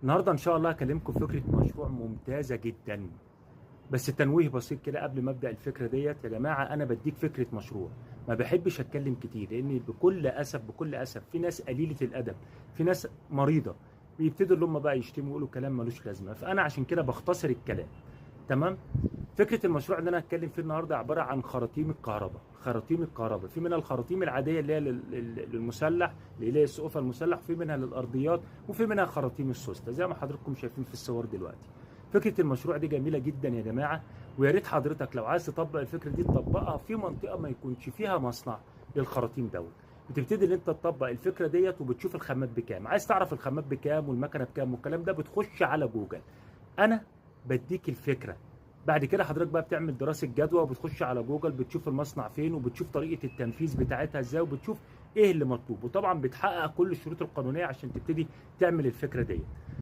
النهارده ان شاء الله هكلمكم في فكره مشروع ممتازه جدا. بس تنويه بسيط كده قبل ما ابدا الفكره ديت. يا جماعه انا بديك فكره مشروع، ما بحبش اتكلم كتير لان بكل اسف في ناس قليله الادب، في ناس مريضه بيبتدوا اللي هم بقى يشتموا ويقولوا كلام ملوش لازمه. فانا عشان كده بختصر الكلام. تمام. فكره المشروع اللي انا هتكلم فيه النهارده عباره عن خراطيم الكهرباء. خراطيم الكهرباء في منها الخراطيم العاديه اللي هي للمسلح، اللي هي السقوف المسلح، وفي منها للارضيات، وفي منها خراطيم السوسته زي ما حضراتكم شايفين في الصور دلوقتي. فكره المشروع دي جميله جدا يا جماعه، ويا ريت حضرتك لو عايز تطبق الفكره دي تطبقها في منطقه ما يكونش فيها مصنع للخراطيم دوت. بتبتدي ان انت تطبق الفكره ديت وبتشوف الخامات بكام. عايز تعرف الخامات بكام والمكنه بكام والكلام ده، بتخش على جوجل. انا بديك الفكره، بعد كده حضرتك بقى بتعمل دراسه جدوى وبتخش على جوجل، بتشوف المصنع فين وبتشوف طريقه التنفيذ بتاعتها ازاي وبتشوف ايه اللي مطلوب، وطبعا بتحقق كل الشروط القانونيه عشان تبتدي تعمل الفكره دي.